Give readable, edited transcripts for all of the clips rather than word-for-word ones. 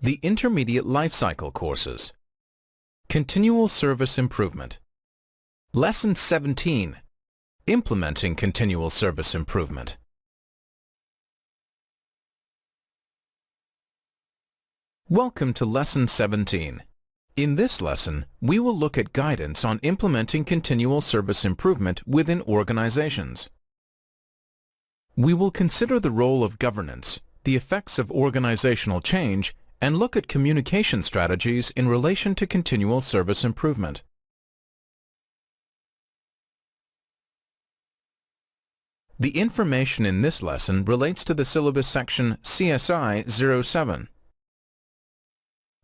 The Intermediate Lifecycle Courses. Continual Service Improvement. Lesson 17. Implementing Continual Service Improvement. Welcome to Lesson 17. In this lesson, we will look at guidance on implementing continual service improvement within organizations. We will consider the role of governance, the effects of organizational change, and look at communication strategies in relation to continual service improvement. The information in this lesson relates to the syllabus section CSI 07.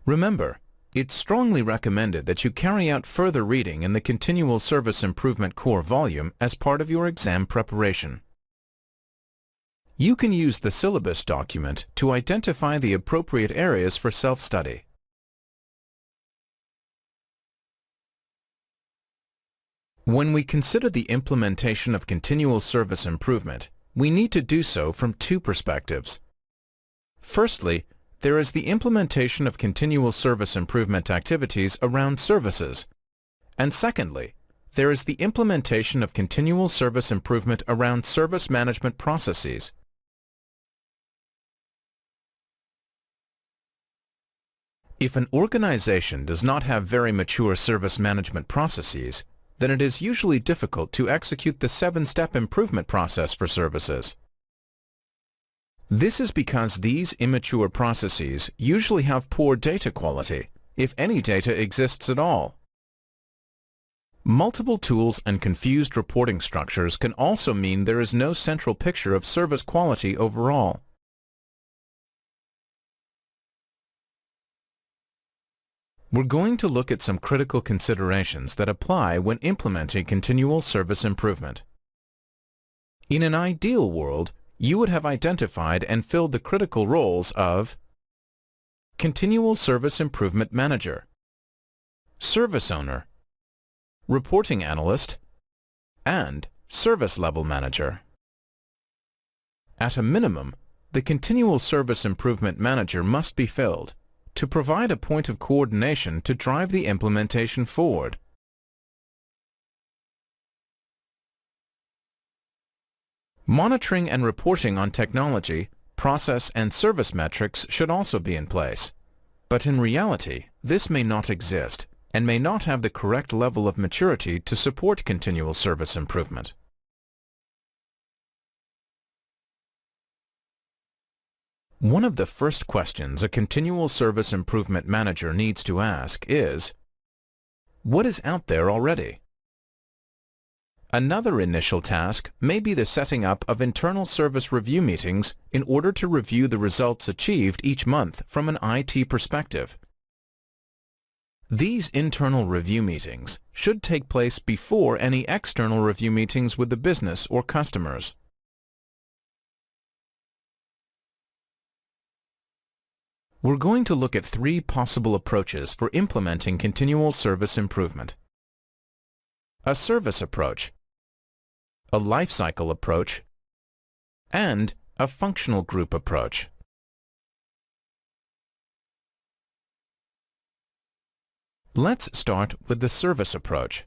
Remember, it's strongly recommended that you carry out further reading in the Continual Service Improvement Core volume as part of your exam preparation. You can use the syllabus document to identify the appropriate areas for self-study. When we consider the implementation of continual service improvement, we need to do so from two perspectives. Firstly, there is the implementation of continual service improvement activities around services. And secondly, there is the implementation of continual service improvement around service management processes. If an organization does not have very mature service management processes, then it is usually difficult to execute the 7-step improvement process for services. This is because these immature processes usually have poor data quality, if any data exists at all. Multiple tools and confused reporting structures can also mean there is no central picture of service quality overall. We're going to look at some critical considerations that apply when implementing continual service improvement. In an ideal world, you would have identified and filled the critical roles of Continual Service Improvement Manager, Service Owner, Reporting Analyst, and Service Level Manager. At a minimum, the Continual Service Improvement Manager must be filled to provide a point of coordination to drive the implementation forward. Monitoring and reporting on technology, process, and service metrics should also be in place. But in reality, this may not exist and may not have the correct level of maturity to support continual service improvement. One of the first questions a continual service improvement manager needs to ask is, what is out there already? Another initial task may be the setting up of internal service review meetings in order to review the results achieved each month from an IT perspective. These internal review meetings should take place before any external review meetings with the business or customers. We're going to look at 3 possible approaches for implementing continual service improvement. A service approach, a life cycle approach, and a functional group approach. Let's start with the service approach.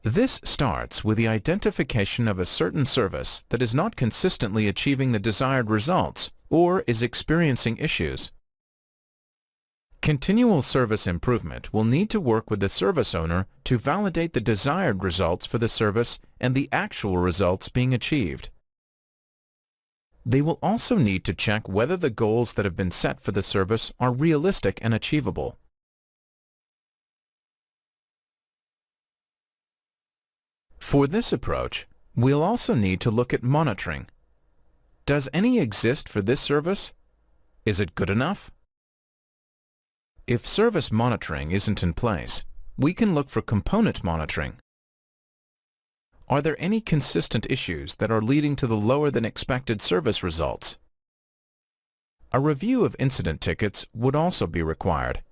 This starts with the identification of a certain service that is not consistently achieving the desired results or is experiencing issues. Continual service improvement will need to work with the service owner to validate the desired results for the service and the actual results being achieved. They will also need to check whether the goals that have been set for the service are realistic and achievable. For this approach, we'll also need to look at monitoring. Does any exist for this service? Is it good enough? If service monitoring isn't in place, we can look for component monitoring. Are there any consistent issues that are leading to the lower than expected service results? A review of incident tickets would also be required.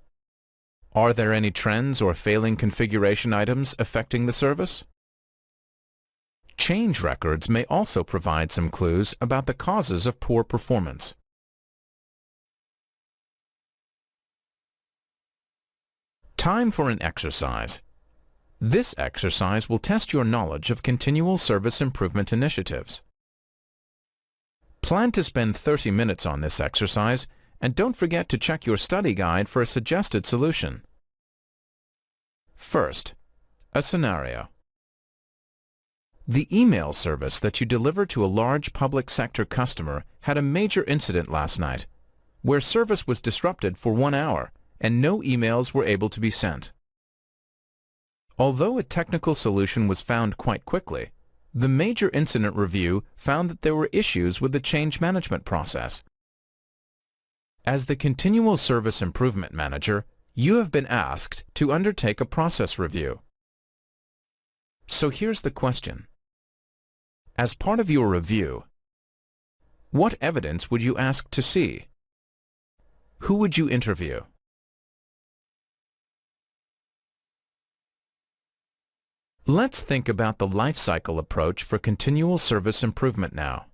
Are there any trends or failing configuration items affecting the service? Change records may also provide some clues about the causes of poor performance. Time for an exercise. This exercise will test your knowledge of continual service improvement initiatives. Plan to spend 30 minutes on this exercise, and don't forget to check your study guide for a suggested solution. First, a scenario. The email service that you deliver to a large public sector customer had a major incident last night, where service was disrupted for 1 hour and no emails were able to be sent. Although a technical solution was found quite quickly, the major incident review found that there were issues with the change management process. As the Continual Service Improvement Manager, you have been asked to undertake a process review. So here's the question. As part of your review, what evidence would you ask to see? Who would you interview? Let's think about the life cycle approach for continual service improvement now.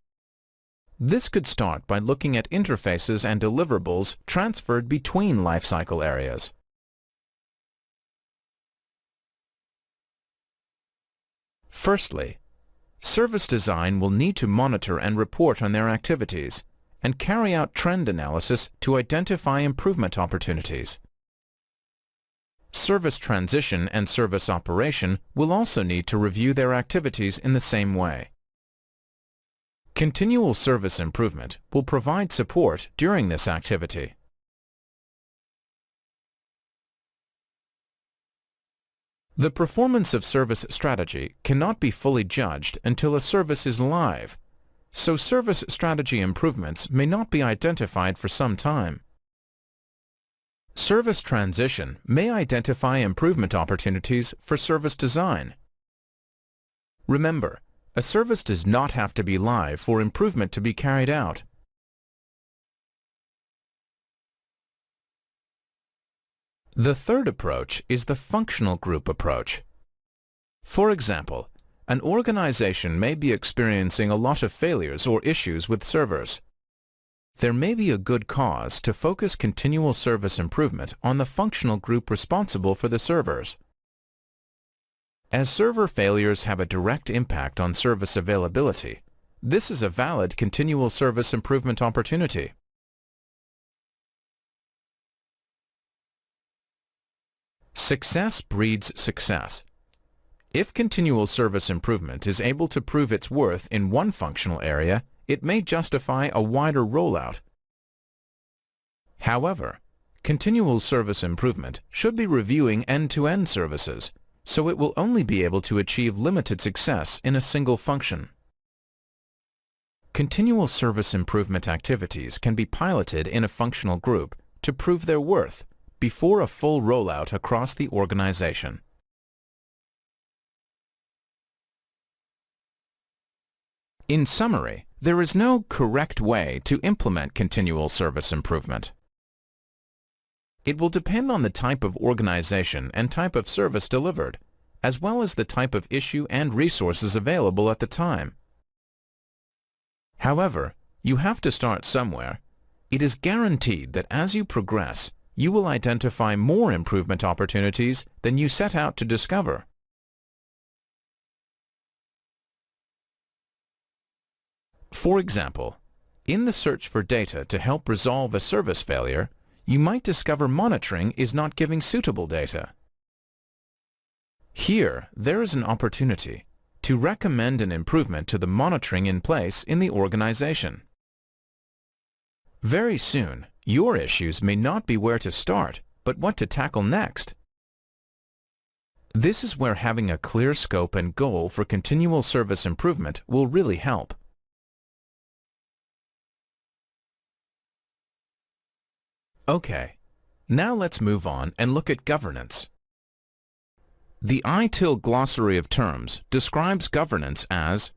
This could start by looking at interfaces and deliverables transferred between life cycle areas. Firstly, service design will need to monitor and report on their activities and carry out trend analysis to identify improvement opportunities. Service transition and service operation will also need to review their activities in the same way. Continual service improvement will provide support during this activity. The performance of service strategy cannot be fully judged until a service is live, so service strategy improvements may not be identified for some time. Service transition may identify improvement opportunities for service design. Remember, a service does not have to be live for improvement to be carried out. The third approach is the functional group approach. For example, an organization may be experiencing a lot of failures or issues with servers. There may be a good cause to focus continual service improvement on the functional group responsible for the servers. As server failures have a direct impact on service availability, this is a valid continual service improvement opportunity. Success breeds success. If continual service improvement is able to prove its worth in one functional area, it may justify a wider rollout. However, continual service improvement should be reviewing end-to-end services, so it will only be able to achieve limited success in a single function. Continual service improvement activities can be piloted in a functional group to prove their worth before a full rollout across the organization. In summary, there is no correct way to implement continual service improvement. It will depend on the type of organization and type of service delivered, as well as the type of issue and resources available at the time. However, you have to start somewhere. It is guaranteed that as you progress, you will identify more improvement opportunities than you set out to discover. For example, in the search for data to help resolve a service failure, you might discover monitoring is not giving suitable data. Here, there is an opportunity to recommend an improvement to the monitoring in place in the organization. Very soon, your issues may not be where to start, but what to tackle next. This is where having a clear scope and goal for continual service improvement will really help. Okay, now let's move on and look at governance. The ITIL glossary of terms describes governance as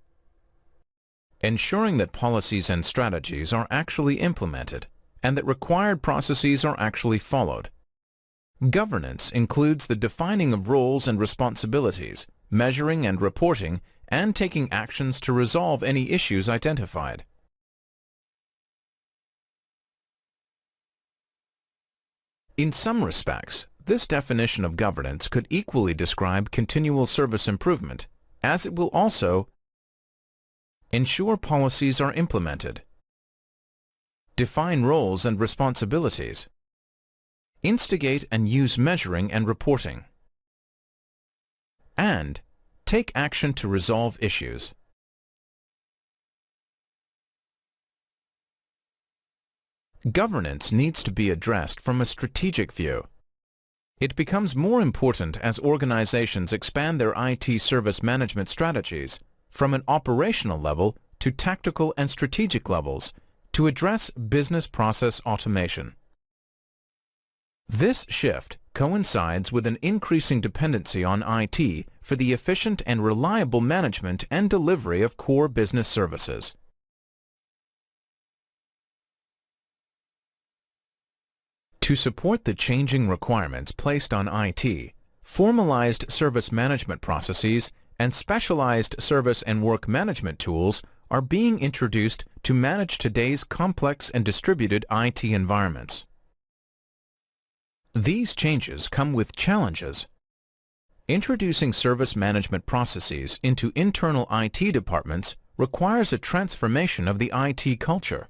ensuring that policies and strategies are actually implemented and that required processes are actually followed. Governance includes the defining of roles and responsibilities, measuring and reporting, and taking actions to resolve any issues identified. In some respects, this definition of governance could equally describe continual service improvement, as it will also ensure policies are implemented, define roles and responsibilities, instigate and use measuring and reporting, and take action to resolve issues. Governance needs to be addressed from a strategic view. It becomes more important as organizations expand their IT service management strategies from an operational level to tactical and strategic levels to address business process automation. This shift coincides with an increasing dependency on IT for the efficient and reliable management and delivery of core business services. To support the changing requirements placed on IT, formalized service management processes and specialized service and work management tools are being introduced to manage today's complex and distributed IT environments. These changes come with challenges. Introducing service management processes into internal IT departments requires a transformation of the IT culture.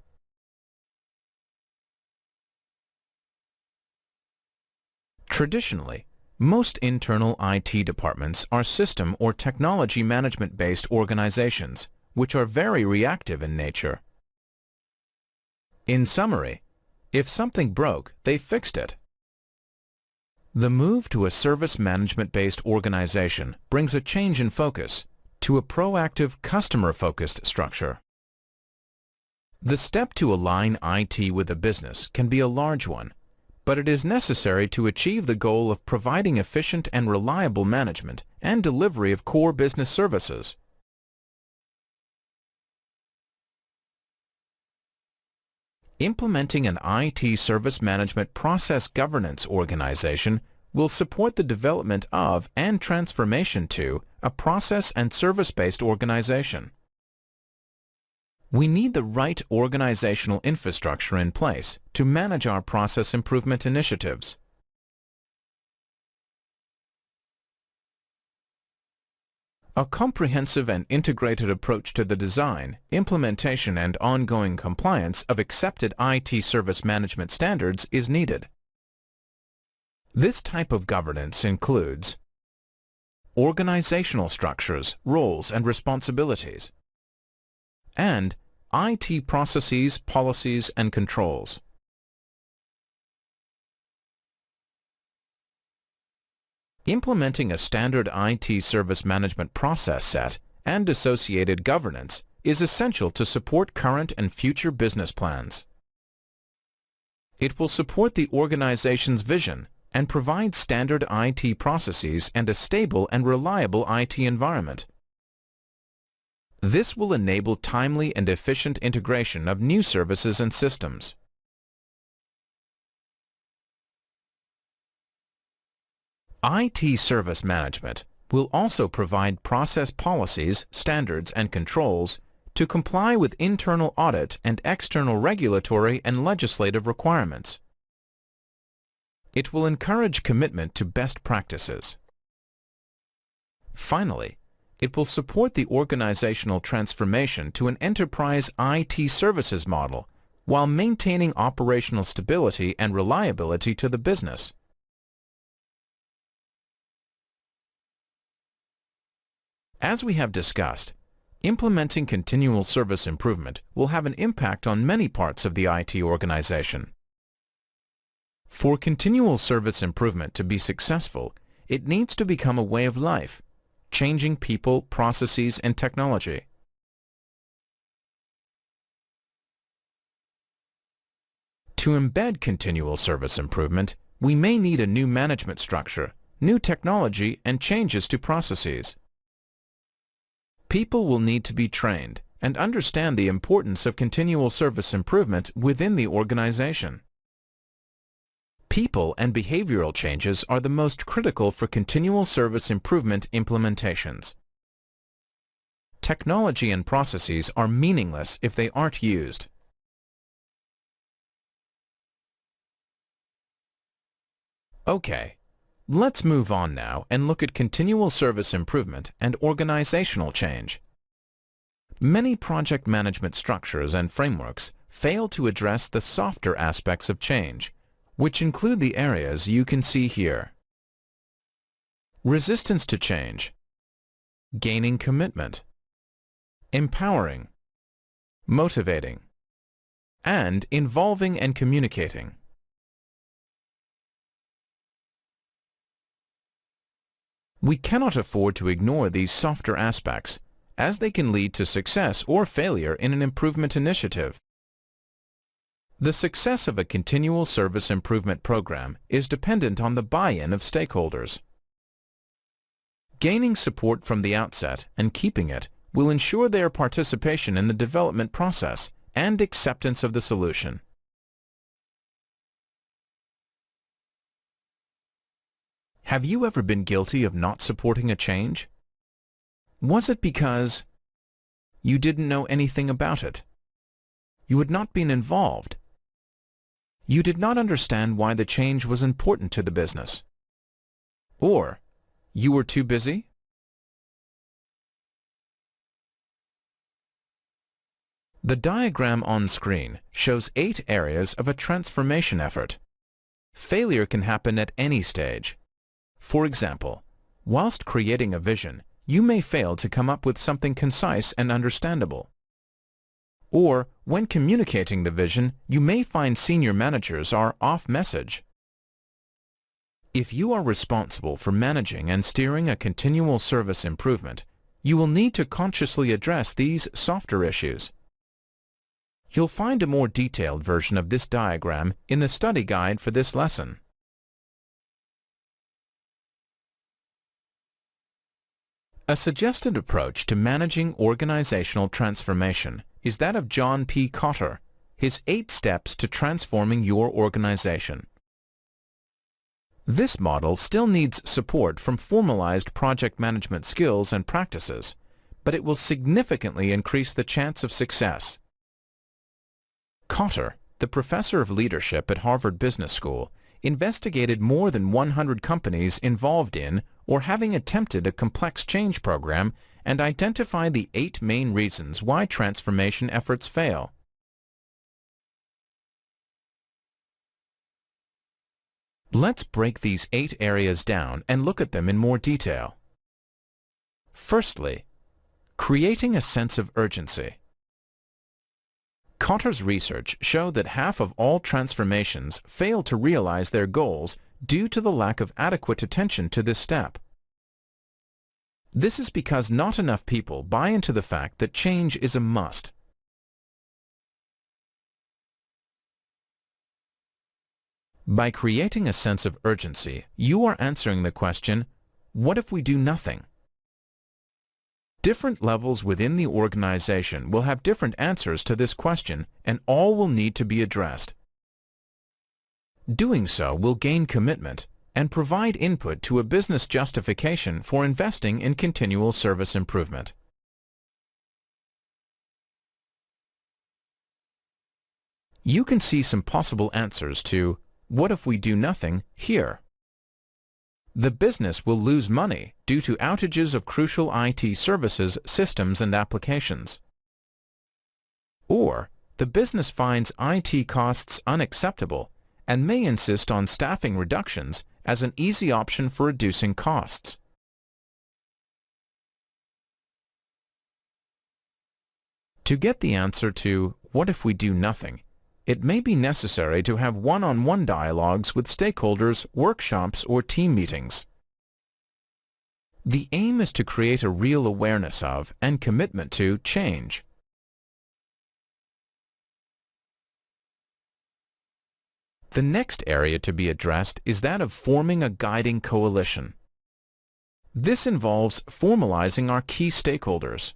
Traditionally, most internal IT departments are system or technology management-based organizations, which are very reactive in nature. In summary, if something broke, they fixed it. The move to a service management-based organization brings a change in focus to a proactive, customer-focused structure. The step to align IT with a business can be a large one, but it is necessary to achieve the goal of providing efficient and reliable management and delivery of core business services. Implementing an IT service management process governance organization will support the development of and transformation to a process and service-based organization. We need the right organizational infrastructure in place to manage our process improvement initiatives. A comprehensive and integrated approach to the design, implementation, and ongoing compliance of accepted IT service management standards is needed. This type of governance includes organizational structures, roles, and responsibilities, and IT processes, policies, and controls. Implementing a standard IT service management process set and associated governance is essential to support current and future business plans. It will support the organization's vision and provide standard IT processes and a stable and reliable IT environment. This will enable timely and efficient integration of new services and systems. IT service management will also provide process policies, standards, and controls to comply with internal audit and external regulatory and legislative requirements. It will encourage commitment to best practices. Finally, it will support the organizational transformation to an enterprise IT services model while maintaining operational stability and reliability to the business. As we have discussed, implementing continual service improvement will have an impact on many parts of the IT organization. For continual service improvement to be successful, it needs to become a way of life, changing people, processes, and technology. To embed continual service improvement, we may need a new management structure, new technology, and changes to processes. People will need to be trained and understand the importance of continual service improvement within the organization. People and behavioral changes are the most critical for continual service improvement implementations. Technology and processes are meaningless if they aren't used. Okay, Let's move on now and look at continual service improvement and organizational change. Many project management structures and frameworks fail to address the softer aspects of change, which include the areas you can see here. Resistance to change, gaining commitment, empowering, motivating, and involving and communicating. We cannot afford to ignore these softer aspects, as they can lead to success or failure in an improvement initiative. The success of a continual service improvement program is dependent on the buy-in of stakeholders. Gaining support from the outset and keeping it will ensure their participation in the development process and acceptance of the solution. Have you ever been guilty of not supporting a change? Was it because you didn't know anything about it? You had not been involved? You did not understand why the change was important to the business? Or you were too busy? The diagram on screen shows 8 areas of a transformation effort. Failure can happen at any stage. For example, whilst creating a vision, you may fail to come up with something concise and understandable. Or, when communicating the vision, you may find senior managers are off message. If you are responsible for managing and steering a continual service improvement, you will need to consciously address these softer issues. You'll find a more detailed version of this diagram in the study guide for this lesson. A suggested approach to managing organizational transformation is that of John P. Kotter, his 8 steps to transforming your organization. This model still needs support from formalized project management skills and practices, but it will significantly increase the chance of success. Kotter, the professor of leadership at Harvard Business School, investigated more than 100 companies involved in or having attempted a complex change program and identified the 8 main reasons why transformation efforts fail. Let's break these 8 areas down and look at them in more detail. Firstly, creating a sense of urgency. Kotter's research showed that half of all transformations fail to realize their goals due to the lack of adequate attention to this step. This is because not enough people buy into the fact that change is a must. By creating a sense of urgency, you are answering the question, what if we do nothing? Different levels within the organization will have different answers to this question, and all will need to be addressed. Doing so will gain commitment and provide input to a business justification for investing in continual service improvement. You can see some possible answers to "What if we do nothing?" here. The business will lose money due to outages of crucial IT services, systems, and applications. Or, the business finds IT costs unacceptable and may insist on staffing reductions as an easy option for reducing costs. To get the answer to "What if we do nothing?", it may be necessary to have one-on-one dialogues with stakeholders, workshops, or team meetings. The aim is to create a real awareness of and commitment to change. The next area to be addressed is that of forming a guiding coalition. This involves formalizing our key stakeholders.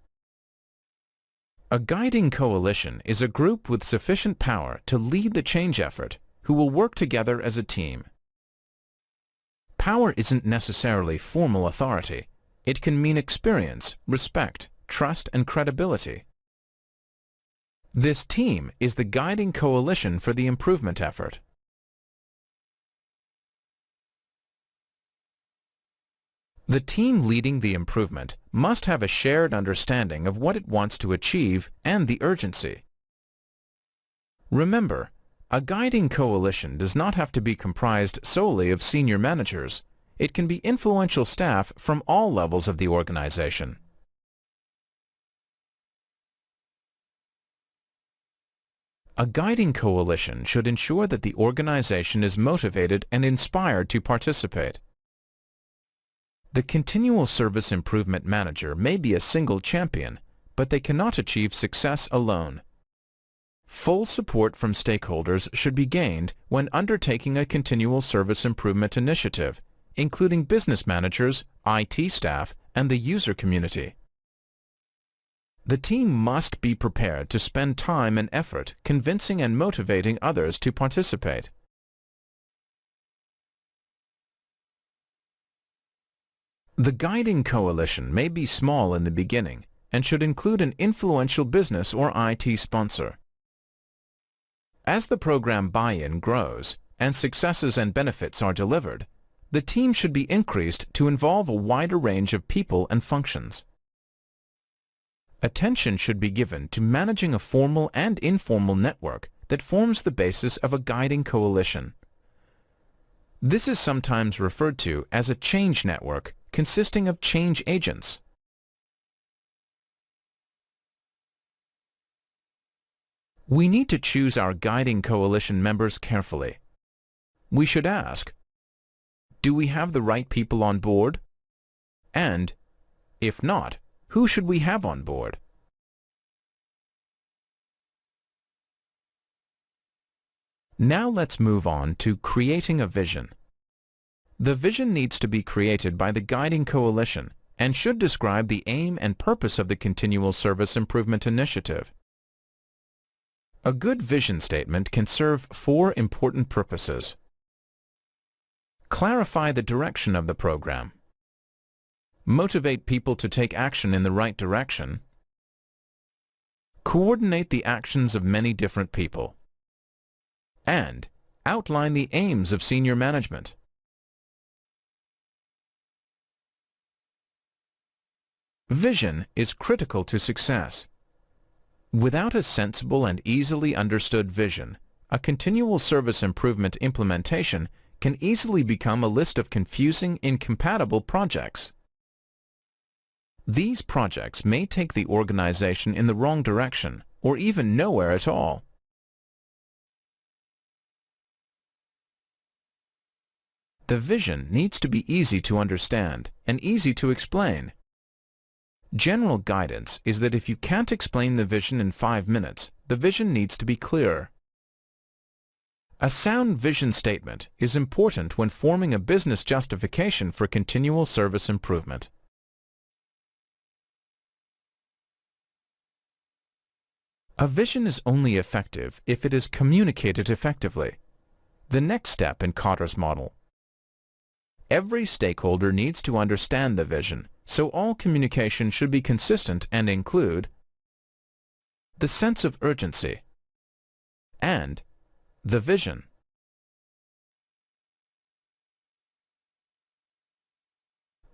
A guiding coalition is a group with sufficient power to lead the change effort, who will work together as a team. Power isn't necessarily formal authority. It can mean experience, respect, trust, and credibility. This team is the guiding coalition for the improvement effort. The team leading the improvement must have a shared understanding of what it wants to achieve and the urgency. Remember, a guiding coalition does not have to be comprised solely of senior managers. It can be influential staff from all levels of the organization. A guiding coalition should ensure that the organization is motivated and inspired to participate. The Continual Service Improvement Manager may be a single champion, but they cannot achieve success alone. Full support from stakeholders should be gained when undertaking a continual service improvement initiative, including business managers, IT staff, and the user community. The team must be prepared to spend time and effort convincing and motivating others to participate. The guiding coalition may be small in the beginning and should include an influential business or IT sponsor. As the program buy-in grows and successes and benefits are delivered, the team should be increased to involve a wider range of people and functions. Attention should be given to managing a formal and informal network that forms the basis of a guiding coalition. This is sometimes referred to as a change network consisting of change agents. We need to choose our guiding coalition members carefully. We should ask, do we have the right people on board? And, if not, who should we have on board? Now let's move on to creating a vision. The vision needs to be created by the guiding coalition and should describe the aim and purpose of the Continual Service Improvement Initiative. A good vision statement can serve 4 important purposes. Clarify the direction of the program. Motivate people to take action in the right direction. Coordinate the actions of many different people. And outline the aims of senior management. Vision is critical to success. Without a sensible and easily understood vision, a continual service improvement implementation can easily become a list of confusing, incompatible projects. These projects may take the organization in the wrong direction or even nowhere at all. The vision needs to be easy to understand and easy to explain. General guidance is that if you can't explain the vision in 5 minutes, the vision needs to be clearer. A sound vision statement is important when forming a business justification for continual service improvement. A vision is only effective if it is communicated effectively. The next step in Kotter's model. Every stakeholder needs to understand the vision, so all communication should be consistent and include the sense of urgency and the vision.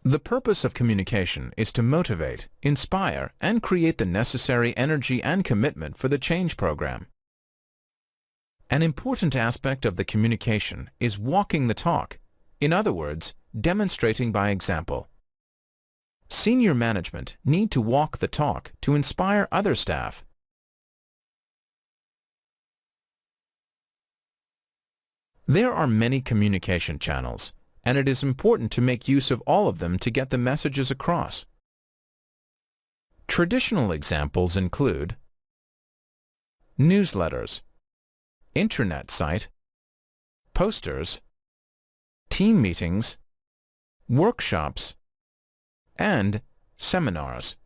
The purpose of communication is to motivate, inspire, and create the necessary energy and commitment for the change program. An important aspect of the communication is walking the talk. In other words, demonstrating by example. Senior management need to walk the talk to inspire other staff. There are many communication channels, and it is important to make use of all of them to get the messages across. Traditional examples include newsletters, intranet site, posters, team meetings, workshops, and seminars.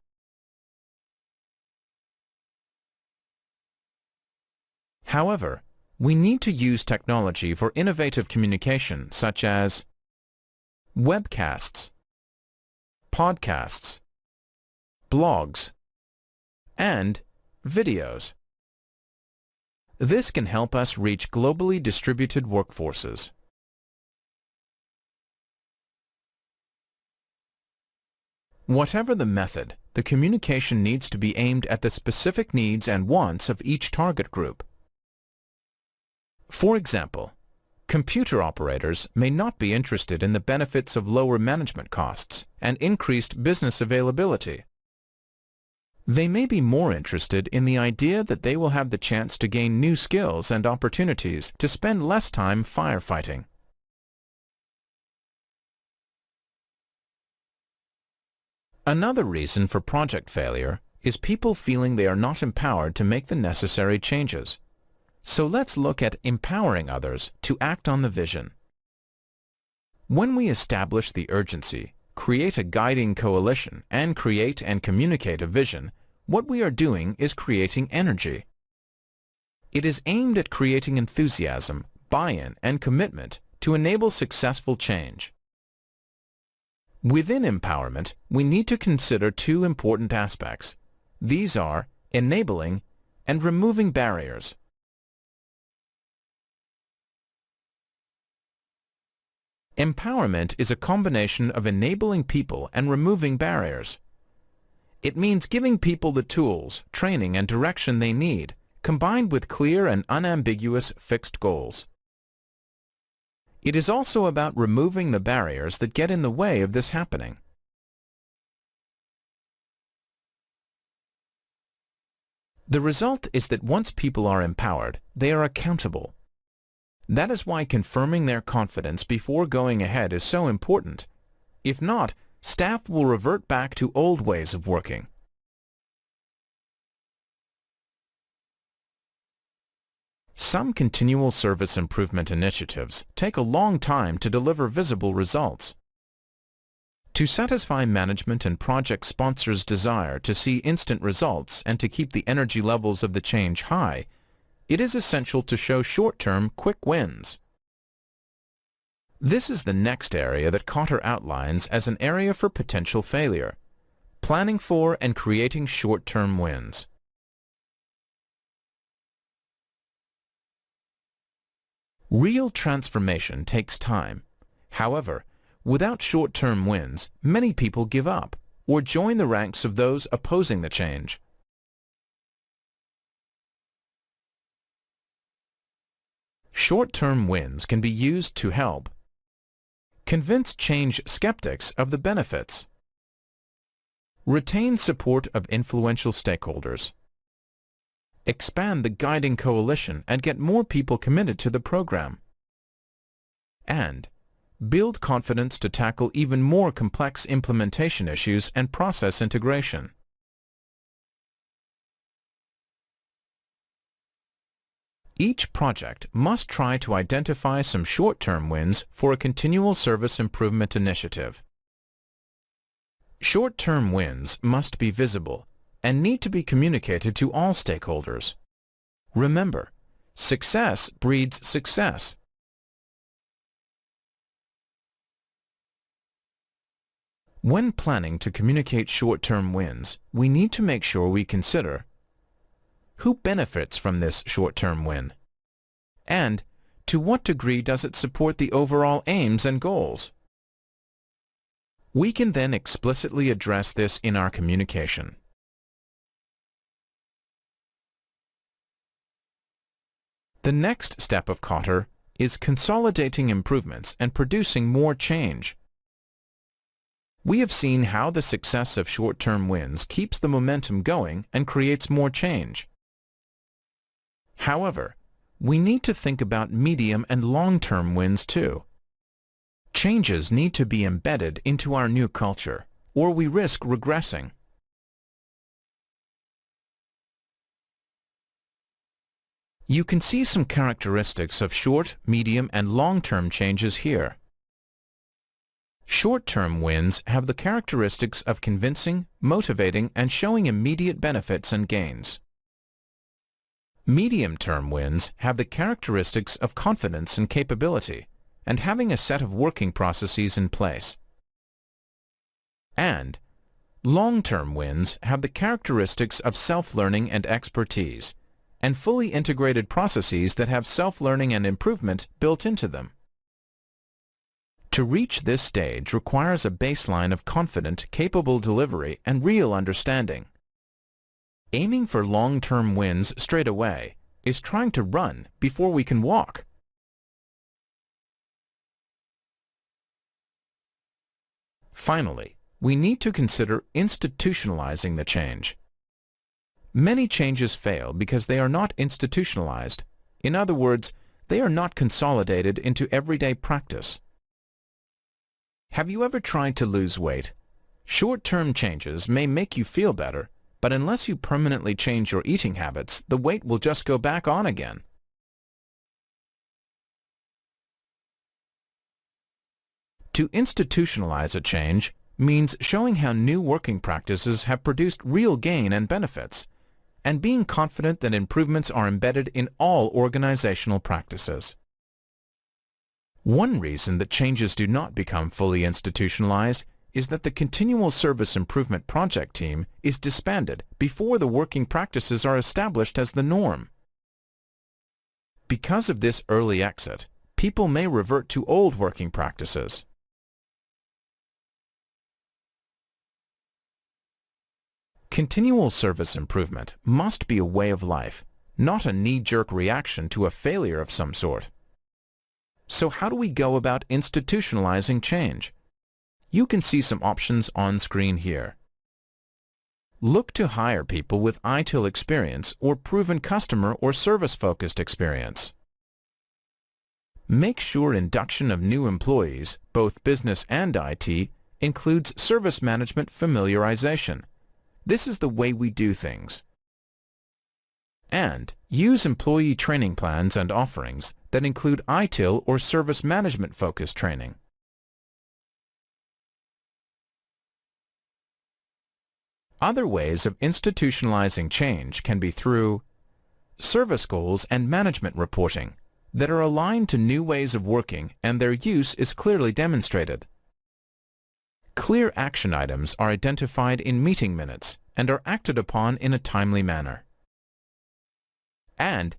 However, we need to use technology for innovative communication such as webcasts, podcasts, blogs, and videos. This can help us reach globally distributed workforces. Whatever the method, the communication needs to be aimed at the specific needs and wants of each target group. For example, computer operators may not be interested in the benefits of lower management costs and increased business availability. They may be more interested in the idea that they will have the chance to gain new skills and opportunities to spend less time firefighting. Another reason for project failure is people feeling they are not empowered to make the necessary changes. So let's look at empowering others to act on the vision. When we establish the urgency, create a guiding coalition, and create and communicate a vision, what we are doing is creating energy. It is aimed at creating enthusiasm, buy-in, and commitment to enable successful change. Within empowerment, we need to consider two important aspects. These are enabling and removing barriers. Empowerment is a combination of enabling people and removing barriers. It means giving people the tools, training, and direction they need, combined with clear and unambiguous fixed goals. It is also about removing the barriers that get in the way of this happening. The result is that once people are empowered, they are accountable. That is why confirming their confidence before going ahead is so important. If not, staff will revert back to old ways of working. Some continual service improvement initiatives take a long time to deliver visible results. To satisfy management and project sponsors' desire to see instant results and to keep the energy levels of the change high, it is essential to show short-term, quick wins. This is the next area that Kotter outlines as an area for potential failure: planning for and creating short-term wins. Real transformation takes time. However, without short-term wins, many people give up or join the ranks of those opposing the change. Short-term wins can be used to help convince change skeptics of the benefits, retain support of influential stakeholders, expand the guiding coalition and get more people committed to the program, and build confidence to tackle even more complex implementation issues and process integration. Each project must try to identify some short-term wins for a continual service improvement initiative. Short-term wins must be visible and need to be communicated to all stakeholders. Remember, success breeds success. When planning to communicate short-term wins, we need to make sure we consider who benefits from this short-term win, and to what degree does it support the overall aims and goals. We can then explicitly address this in our communication. The next step of Kotter is consolidating improvements and producing more change. We have seen how the success of short-term wins keeps the momentum going and creates more change. However, we need to think about medium and long-term wins too. Changes need to be embedded into our new culture, or we risk regressing. You can see some characteristics of short, medium, and long-term changes here. Short-term wins have the characteristics of convincing, motivating, and showing immediate benefits and gains. Medium-term wins have the characteristics of confidence and capability, and having a set of working processes in place. And long-term wins have the characteristics of self-learning and expertise, and fully integrated processes that have self-learning and improvement built into them. To reach this stage requires a baseline of confident, capable delivery and real understanding. Aiming for long-term wins straight away is trying to run before we can walk. Finally, we need to consider institutionalizing the change. Many changes fail because they are not institutionalized. In other words, they are not consolidated into everyday practice. Have you ever tried to lose weight? Short-term changes may make you feel better, but unless you permanently change your eating habits, the weight will just go back on again. To institutionalize a change means showing how new working practices have produced real gain and benefits, and being confident that improvements are embedded in all organizational practices. One reason that changes do not become fully institutionalized is that the Continual Service Improvement Project team is disbanded before the working practices are established as the norm. Because of this early exit, people may revert to old working practices. Continual service improvement must be a way of life, not a knee-jerk reaction to a failure of some sort. So how do we go about institutionalizing change? You can see some options on screen here. Look to hire people with ITIL experience or proven customer or service-focused experience. Make sure induction of new employees, both business and IT, includes service management familiarization. This is the way we do things. And use employee training plans and offerings that include ITIL or service management-focused training. Other ways of institutionalizing change can be through service goals and management reporting that are aligned to new ways of working and their use is clearly demonstrated. Clear action items are identified in meeting minutes and are acted upon in a timely manner. And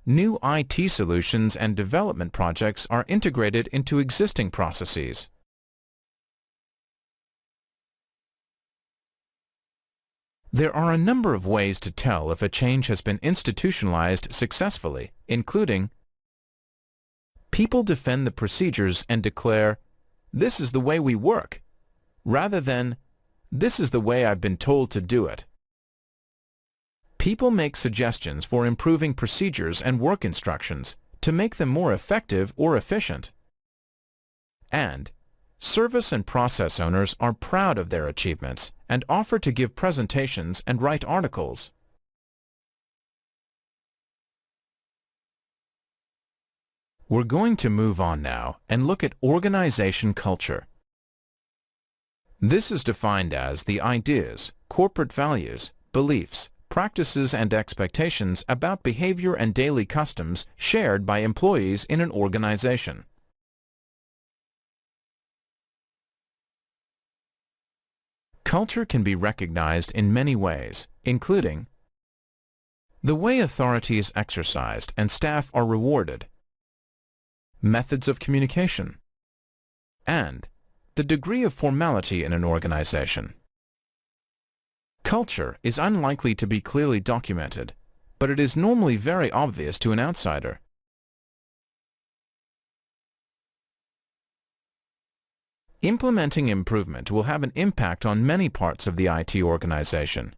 new IT solutions and development projects are integrated into existing processes. There are a number of ways to tell if a change has been institutionalized successfully, including people defend the procedures and declare, "This is the way we work," rather than, "This is the way I've been told to do it." People make suggestions for improving procedures and work instructions to make them more effective or efficient. And service and process owners are proud of their achievements and offer to give presentations and write articles. We're going to move on now and look at organization culture. This is defined as the ideas, corporate values, beliefs, practices, and expectations about behavior and daily customs shared by employees in an organization. Culture can be recognized in many ways, including the way authority is exercised and staff are rewarded, methods of communication, and the degree of formality in an organization. Culture is unlikely to be clearly documented, but it is normally very obvious to an outsider. Implementing improvement will have an impact on many parts of the IT organization.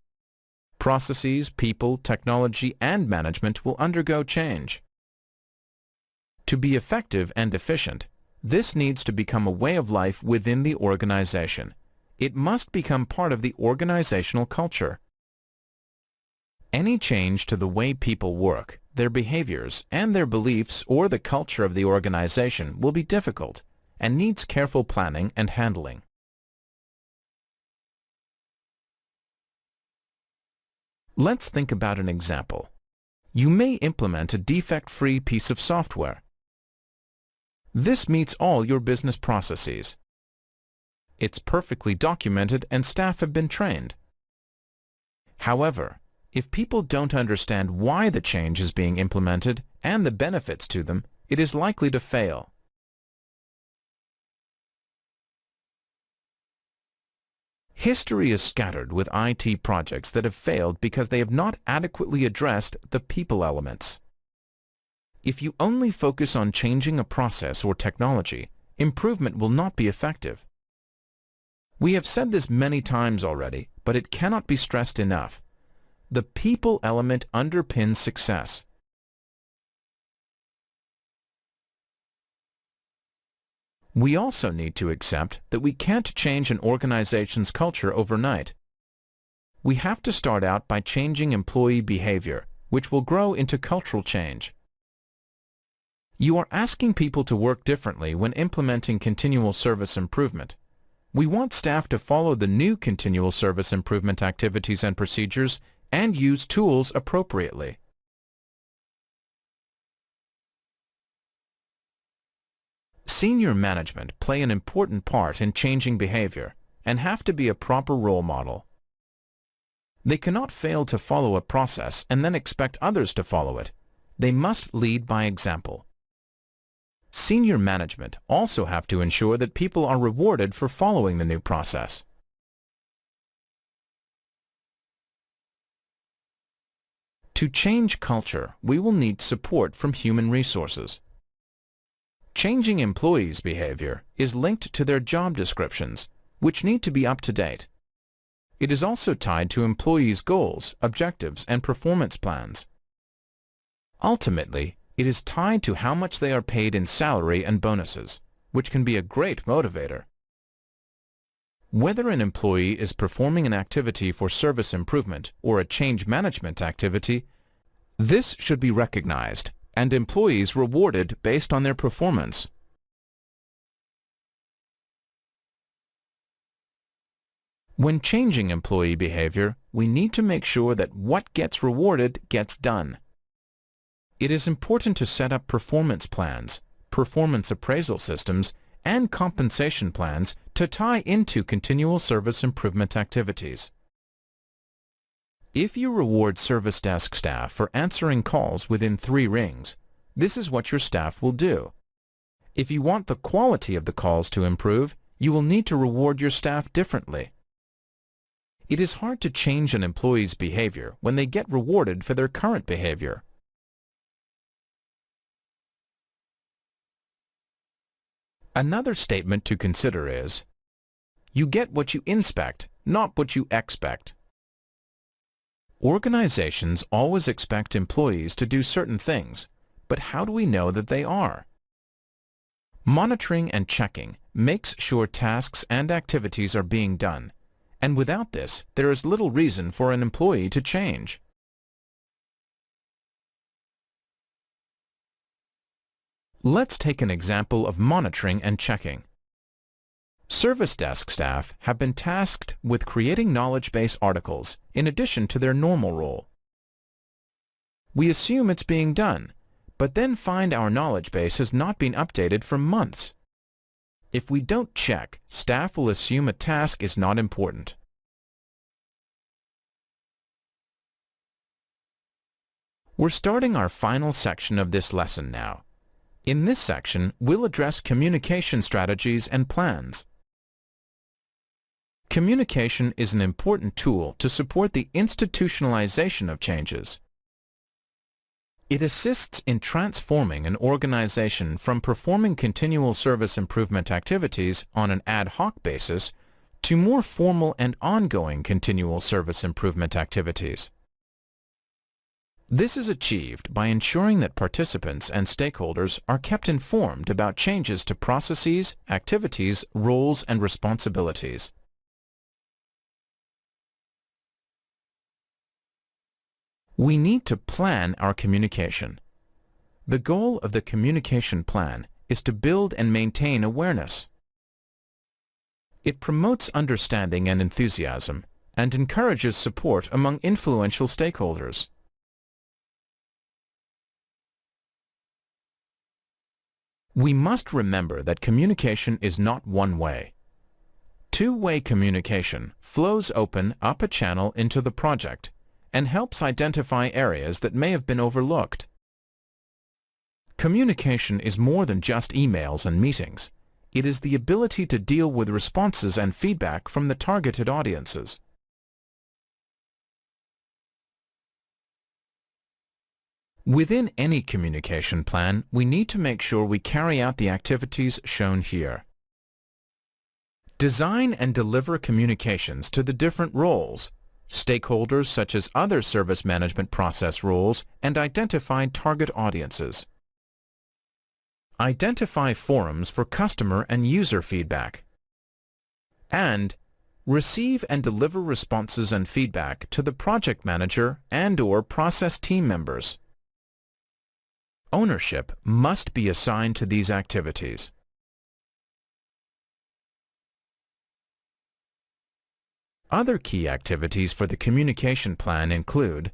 Processes, people, technology, and management will undergo change. To be effective and efficient, this needs to become a way of life within the organization. It must become part of the organizational culture. Any change to the way people work, their behaviors, and their beliefs or the culture of the organization will be difficult and needs careful planning and handling. Let's think about an example. You may implement a defect-free piece of software. This meets all your business processes. It's perfectly documented and staff have been trained. However, if people don't understand why the change is being implemented and the benefits to them, it is likely to fail. History is scattered with IT projects that have failed because they have not adequately addressed the people elements. If you only focus on changing a process or technology, improvement will not be effective. We have said this many times already, but it cannot be stressed enough. The people element underpins success. We also need to accept that we can't change an organization's culture overnight. We have to start out by changing employee behavior, which will grow into cultural change. You are asking people to work differently when implementing continual service improvement. We want staff to follow the new continual service improvement activities and procedures and use tools appropriately. Senior management play an important part in changing behavior and have to be a proper role model. They cannot fail to follow a process and then expect others to follow it. They must lead by example. Senior management also have to ensure that people are rewarded for following the new process. To change culture, we will need support from human resources. Changing employees' behavior is linked to their job descriptions, which need to be up to date. It is also tied to employees' goals, objectives, and performance plans. Ultimately, it is tied to how much they are paid in salary and bonuses, which can be a great motivator. Whether an employee is performing an activity for service improvement or a change management activity, this should be recognized and employees rewarded based on their performance. When changing employee behavior, we need to make sure that what gets rewarded gets done. It is important to set up performance plans, performance appraisal systems, and compensation plans to tie into continual service improvement activities. If you reward service desk staff for answering calls within 3 rings, this is what your staff will do. If you want the quality of the calls to improve, you will need to reward your staff differently. It is hard to change an employee's behavior when they get rewarded for their current behavior. Another statement to consider is, you get what you inspect, not what you expect. Organizations always expect employees to do certain things, but how do we know that they are? Monitoring and checking makes sure tasks and activities are being done, and without this, there is little reason for an employee to change. Let's take an example of monitoring and checking. Service desk staff have been tasked with creating knowledge base articles in addition to their normal role. We assume it's being done, but then find our knowledge base has not been updated for months. If we don't check, staff will assume a task is not important. We're starting our final section of this lesson now. In this section, we'll address communication strategies and plans. Communication is an important tool to support the institutionalization of changes. It assists in transforming an organization from performing continual service improvement activities on an ad hoc basis to more formal and ongoing continual service improvement activities. This is achieved by ensuring that participants and stakeholders are kept informed about changes to processes, activities, roles, and responsibilities. We need to plan our communication. The goal of the communication plan is to build and maintain awareness. It promotes understanding and enthusiasm and encourages support among influential stakeholders. We must remember that communication is not one way. Two-way communication flows open up a channel into the project and helps identify areas that may have been overlooked. Communication is more than just emails and meetings. It is the ability to deal with responses and feedback from the targeted audiences. Within any communication plan, we need to make sure we carry out the activities shown here. Design and deliver communications to the different roles, stakeholders such as other service management process roles, and identified target audiences. Identify forums for customer and user feedback. And receive and deliver responses and feedback to the project manager and/or process team members. Ownership must be assigned to these activities. Other key activities for the communication plan include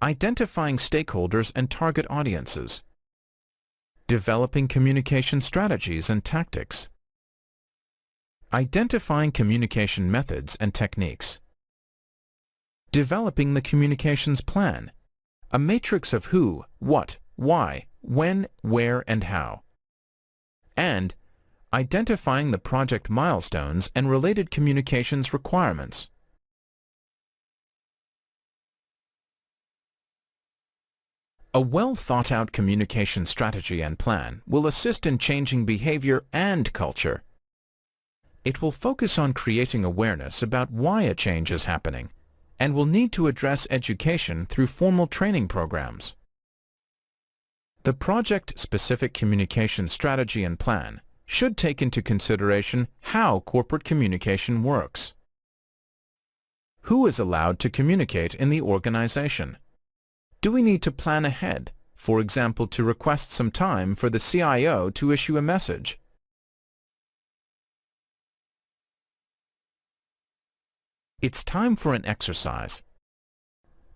identifying stakeholders and target audiences, developing communication strategies and tactics, identifying communication methods and techniques, developing the communications plan, a matrix of who, what, why, when, where, and how, and identifying the project milestones and related communications requirements. A well-thought-out communication strategy and plan will assist in changing behavior and culture. It will focus on creating awareness about why a change is happening and will need to address education through formal training programs. The project-specific communication strategy and plan should take into consideration how corporate communication works. Who is allowed to communicate in the organization? Do we need to plan ahead, for example, to request some time for the CIO to issue a message? It's time for an exercise.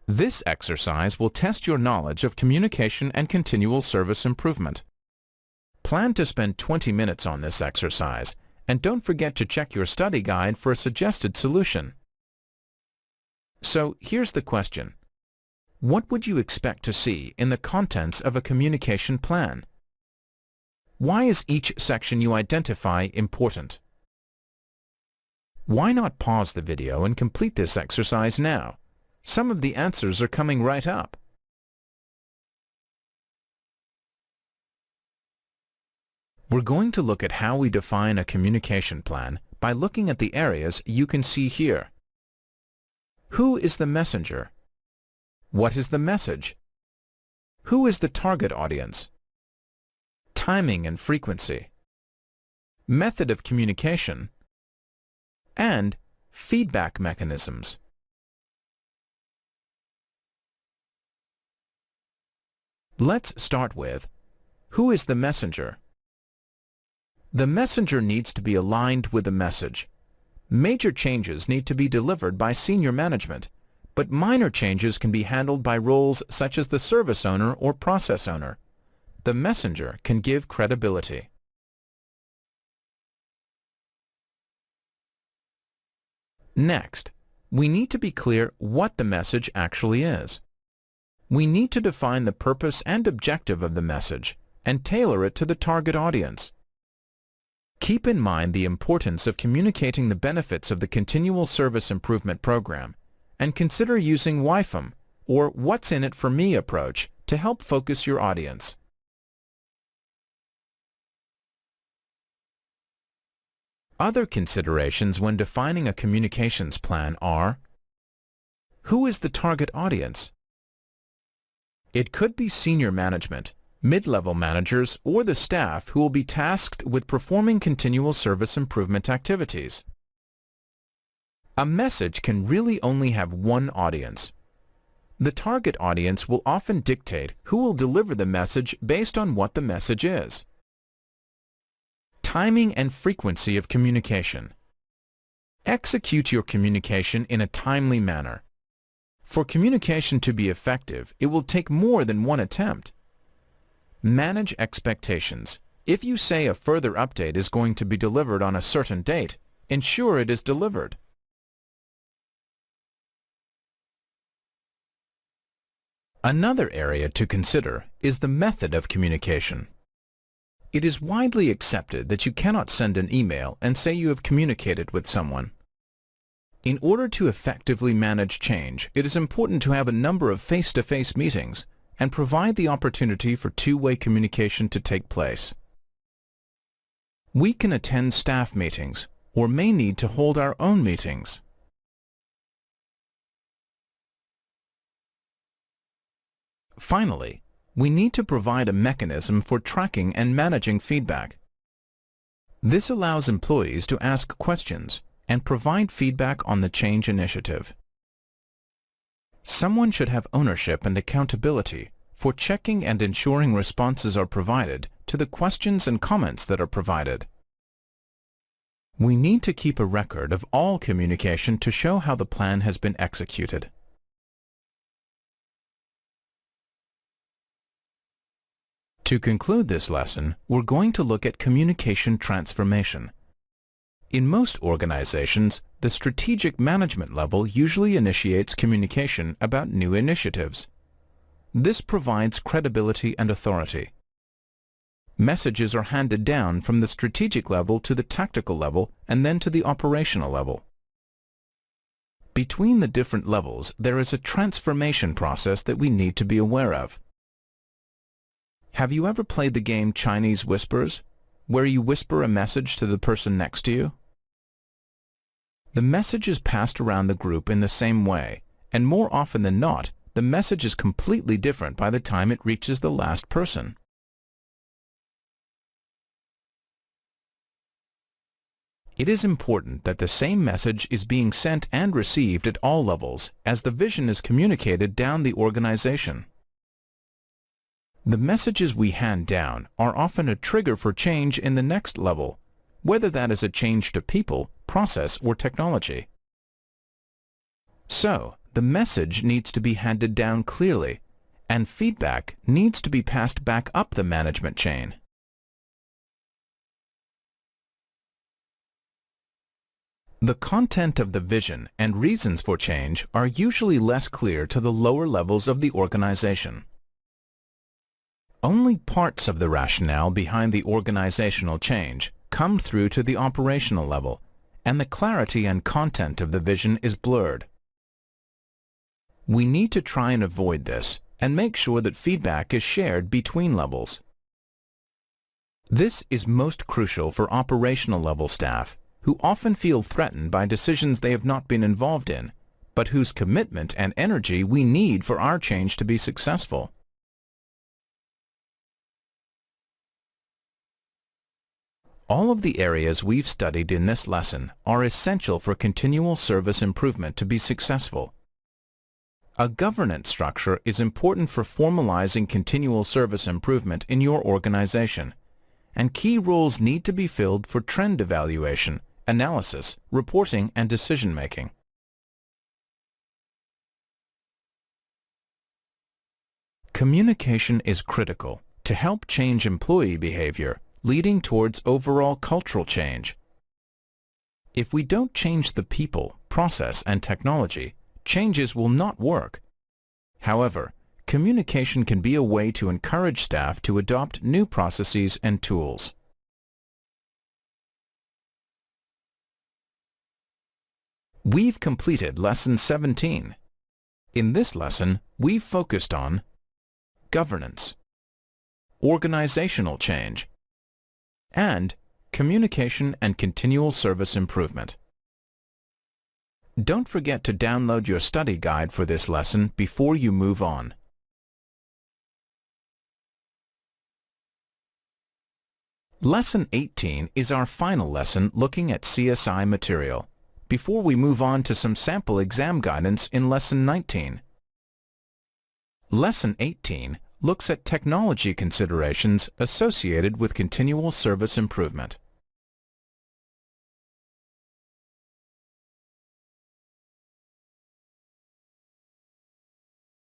This exercise will test your knowledge of communication and continual service improvement. Plan to spend 20 minutes on this exercise, and don't forget to check your study guide for a suggested solution. So here's the question. What would you expect to see in the contents of a communication plan? Why is each section you identify important? Why not pause the video and complete this exercise now? Some of the answers are coming right up. We're going to look at how we define a communication plan by looking at the areas you can see here. Who is the messenger? What is the message? Who is the target audience? Timing and frequency. Method of communication. And feedback mechanisms. Let's start with, who is the messenger? The messenger needs to be aligned with the message. Major changes need to be delivered by senior management, but minor changes can be handled by roles such as the service owner or process owner. The messenger can give credibility. Next, we need to be clear what the message actually is. We need to define the purpose and objective of the message and tailor it to the target audience. Keep in mind the importance of communicating the benefits of the Continual Service Improvement Program and consider using WIFM, or What's in it for me approach, to help focus your audience. Other considerations when defining a communications plan are: who is the target audience? It could be senior management, mid-level managers, or the staff who will be tasked with performing continual service improvement activities. A message can really only have one audience. The target audience will often dictate who will deliver the message based on what the message is. Timing and frequency of communication. Execute your communication in a timely manner. For communication to be effective, it will take more than one attempt. Manage expectations. If you say a further update is going to be delivered on a certain date, ensure it is delivered. Another area to consider is the method of communication. It is widely accepted that you cannot send an email and say you have communicated with someone. In order to effectively manage change, it is important to have a number of face-to-face meetings and provide the opportunity for two-way communication to take place. We can attend staff meetings or may need to hold our own meetings. Finally, we need to provide a mechanism for tracking and managing feedback. This allows employees to ask questions and provide feedback on the change initiative. Someone should have ownership and accountability for checking and ensuring responses are provided to the questions and comments that are provided. We need to keep a record of all communication to show how the plan has been executed. To conclude this lesson, we're going to look at communication transformation. In most organizations, the strategic management level usually initiates communication about new initiatives. This provides credibility and authority. Messages are handed down from the strategic level to the tactical level and then to the operational level. Between the different levels, there is a transformation process that we need to be aware of. Have you ever played the game Chinese Whispers, where you whisper a message to the person next to you? The message is passed around the group in the same way, and more often than not, the message is completely different by the time it reaches the last person. It is important that the same message is being sent and received at all levels as the vision is communicated down the organization. The messages we hand down are often a trigger for change in the next level, whether that is a change to people, process, or technology. So, the message needs to be handed down clearly, and feedback needs to be passed back up the management chain. The content of the vision and reasons for change are usually less clear to the lower levels of the organization. Only parts of the rationale behind the organizational change come through to the operational level, and the clarity and content of the vision is blurred. We need to try and avoid this and make sure that feedback is shared between levels. This is most crucial for operational level staff who often feel threatened by decisions they have not been involved in, but whose commitment and energy we need for our change to be successful. All of the areas we've studied in this lesson are essential for continual service improvement to be successful. A governance structure is important for formalizing continual service improvement in your organization, and key roles need to be filled for trend evaluation, analysis, reporting, and decision-making. Communication is critical to help change employee behavior, leading towards overall cultural change. If we don't change the people, process, and technology, changes will not work. However, communication can be a way to encourage staff to adopt new processes and tools. We've completed Lesson 17. In this lesson, we've focused on governance, organizational change, and communication and continual service improvement. Don't forget to download your study guide for this lesson before you move on. Lesson 18 is our final lesson looking at CSI material, before we move on to some sample exam guidance in Lesson 19. Lesson 18 looks at technology considerations associated with continual service improvement.